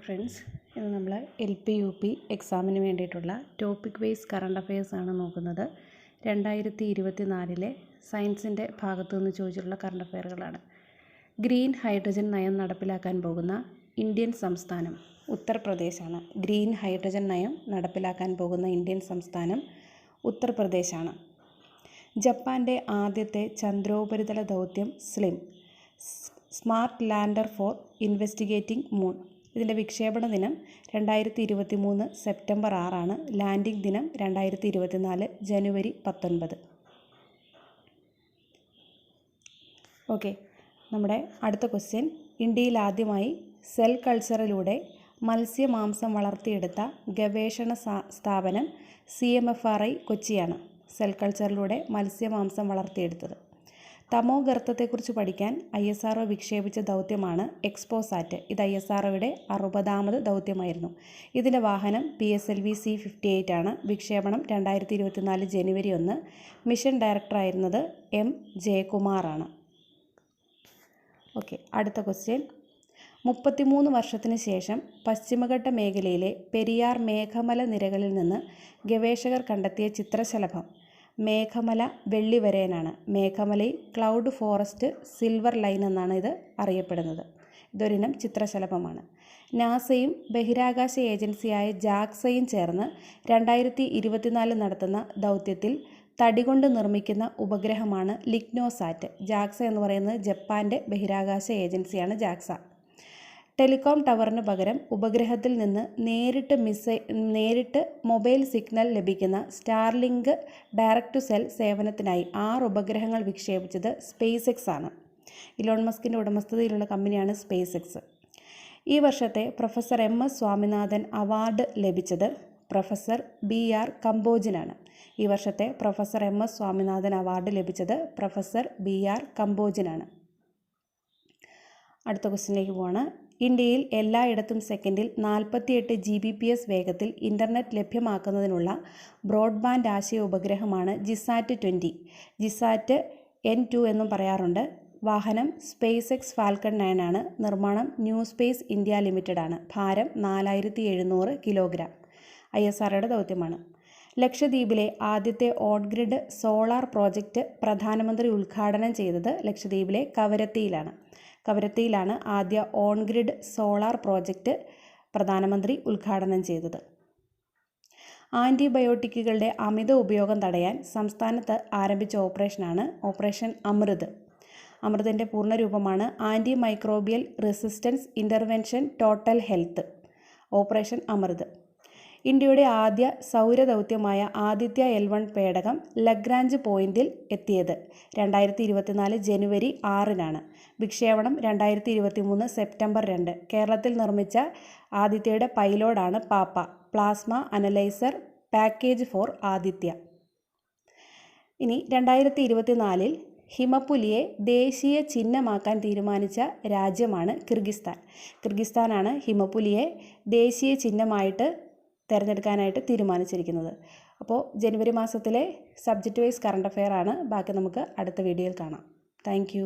Friends, ഇന്ന് നമ്മൾ LP-UP എക്സാമിന് വേണ്ടിയിട്ടുള്ള ടോപ്പിക് വൈസ് കറണ്ട് അഫയേഴ്സാണ് നോക്കുന്നത്. 2024 സയൻസിൻ്റെ ഭാഗത്തു നിന്ന് ചോദിച്ചിട്ടുള്ള കറണ്ട് അഫയറുകളാണ്. ഗ്രീൻ ഹൈഡ്രജൻ നയം നടപ്പിലാക്കാൻ പോകുന്ന ഇന്ത്യൻ സംസ്ഥാനം ഉത്തർപ്രദേശാണ്. ഗ്രീൻ ഹൈഡ്രജൻ നയം നടപ്പിലാക്കാൻ പോകുന്ന ഇന്ത്യൻ സംസ്ഥാനം ഉത്തർപ്രദേശാണ്. ജപ്പാൻ്റെ ആദ്യത്തെ ചന്ദ്രോപരിതല ദൗത്യം smart lander four investigating moon. ഇതിൻ്റെ വിക്ഷേപണ ദിനം 2023 സെപ്റ്റംബർ 6 ലാൻഡിംഗ് ദിനം 2024 ജനുവരി 19. ഓക്കെ, നമ്മുടെ അടുത്ത ക്വസ്റ്റ്യൻ. ഇന്ത്യയിൽ ആദ്യമായി സെൽ കൾച്ചറിലൂടെ മത്സ്യമാംസം വളർത്തിയെടുത്ത ഗവേഷണ സ്ഥാപനം CMFRI കൊച്ചിയാണ്. സെൽ കൾച്ചറിലൂടെ മത്സ്യമാംസം വളർത്തിയെടുത്തത്. തമോ ഗർത്തത്തെക്കുറിച്ച് പഠിക്കാൻ ISRO വിക്ഷേപിച്ച ദൗത്യമാണ് എക്സ്പോസാറ്റ്. ഇത് ISROയുടെ 60ാമത് ദൗത്യമായിരുന്നു. ഇതിൻ്റെ വാഹനം PSLV C-58 ആണ്. വിക്ഷേപണം 2024 ജനുവരി 1. മിഷൻ ഡയറക്ടറായിരുന്നത് M. ജയകുമാറാണ്. ഓക്കെ, അടുത്ത ക്വസ്റ്റ്യൻ. 33 വർഷത്തിന് ശേഷം പശ്ചിമഘട്ട മേഖലയിലെ പെരിയാർ മേഘമല നിരകളിൽ നിന്ന് ഗവേഷകർ കണ്ടെത്തിയ ചിത്രശലഭം മേഘമല വെള്ളിവരയനാണ്. മേഘമലയിൽ ക്ലൗഡ് ഫോറസ്റ്റ് സിൽവർ ലൈൻ എന്നാണ് ഇത് അറിയപ്പെടുന്നത്. ഇതൊരിനം ചിത്രശലഭമാണ്. നാസയും ബഹിരാകാശ ഏജൻസിയായ JAXAയും ചേർന്ന് 2024 നടത്തുന്ന ദൗത്യത്തിൽ തടികൊണ്ട് നിർമ്മിക്കുന്ന ഉപഗ്രഹമാണ് ലിഗ്നോസാറ്റ്. JAXA എന്ന് പറയുന്നത് ജപ്പാൻ്റെ ബഹിരാകാശ ഏജൻസിയാണ് JAXA. ടെലികോം ടവറിന് പകരം ഉപഗ്രഹത്തിൽ നിന്ന് നേരിട്ട് മൊബൈൽ സിഗ്നൽ ലഭിക്കുന്ന സ്റ്റാർലിങ്ക് ഡയറക്റ്റ് ടു സെൽ സേവനത്തിനായി 6 ഉപഗ്രഹങ്ങൾ വിക്ഷേപിച്ചത് SpaceX ആണ്. ഇലോൺ മസ്കിൻ്റെ ഉടമസ്ഥതയിലുള്ള കമ്പനിയാണ് SpaceX. ഈ വർഷത്തെ പ്രൊഫസർ MS സ്വാമിനാഥൻ അവാർഡ് ലഭിച്ചത് പ്രൊഫസർ BR കമ്പോജിനാണ്. ഈ വർഷത്തെ പ്രൊഫസർ MS സ്വാമിനാഥൻ അവാർഡ് ലഭിച്ചത് പ്രൊഫസർ BR കമ്പോജിനാണ്. അടുത്ത ക്വസ്റ്റ്യനിലേക്ക് പോവാണ്. ഇന്ത്യയിൽ എല്ലായിടത്തും സെക്കൻഡിൽ 48 Gbps വേഗത്തിൽ ഇൻ്റർനെറ്റ് ലഭ്യമാക്കുന്നതിനുള്ള ബ്രോഡ്ബാൻഡ് ആശയ ഉപഗ്രഹമാണ് GSAT-20. GSAT N2 എന്നും പറയാറുണ്ട്. വാഹനം SpaceX Falcon 9 ആണ്. നിർമ്മാണം ന്യൂ സ്പേസ് ഇന്ത്യ ലിമിറ്റഡ് ആണ്. ഭാരം 4700 കിലോഗ്രാം. ISROയുടെ ദൗത്യമാണ്. ലക്ഷദ്വീപിലെ ആദ്യത്തെ ഓൺ ഗ്രിഡ് സോളാർ പ്രോജക്റ്റ് പ്രധാനമന്ത്രി ഉദ്ഘാടനം ചെയ്തത് ലക്ഷദ്വീപിലെ കവരത്തിയിലാണ് ആദ്യ ഓൺ ഗ്രിഡ് സോളാർ പ്രോജക്റ്റ് പ്രധാനമന്ത്രി ഉദ്ഘാടനം ചെയ്തത്. ആൻറ്റിബയോട്ടിക്കുകളുടെ അമിത ഉപയോഗം തടയാൻ സംസ്ഥാനത്ത് ആരംഭിച്ച ഓപ്പറേഷനാണ് ഓപ്പറേഷൻ അമൃത്. അമൃതിൻ്റെ പൂർണ്ണരൂപമാണ് anti microbial resistance intervention total health. Operation Amrit. ഇന്ത്യയുടെ ആദ്യ സൗരദൗത്യമായ ആദിത്യ L1 പേടകം ലഗ്രാഞ്ച് പോയിന്റിൽ എത്തിയത് 2024 ജനുവരി 6 വിക്ഷേപണം 2023 സെപ്റ്റംബർ 2. കേരളത്തിൽ നിർമ്മിച്ച ആദിത്യയുടെ പൈലോഡാണ് പാപ്പ. Plasma analyser package four Aditya. ഇനി 2024 ഹിമപ്പുലിയെ ദേശീയ ചിഹ്നമാക്കാൻ തീരുമാനിച്ച രാജ്യമാണ് കിർഗിസ്ഥാനാണ് ഹിമപ്പുലിയെ ദേശീയ ചിഹ്നമായിട്ട് തിരഞ്ഞെടുക്കാനായിട്ട് തീരുമാനിച്ചിരിക്കുന്നത്. അപ്പോൾ ജനുവരി മാസത്തിലെ സബ്ജക്റ്റ് വൈസ് കറണ്ട് അഫെയർ ആണ്. ബാക്കി നമുക്ക് അടുത്ത വീഡിയോയിൽ കാണാം. Thank you.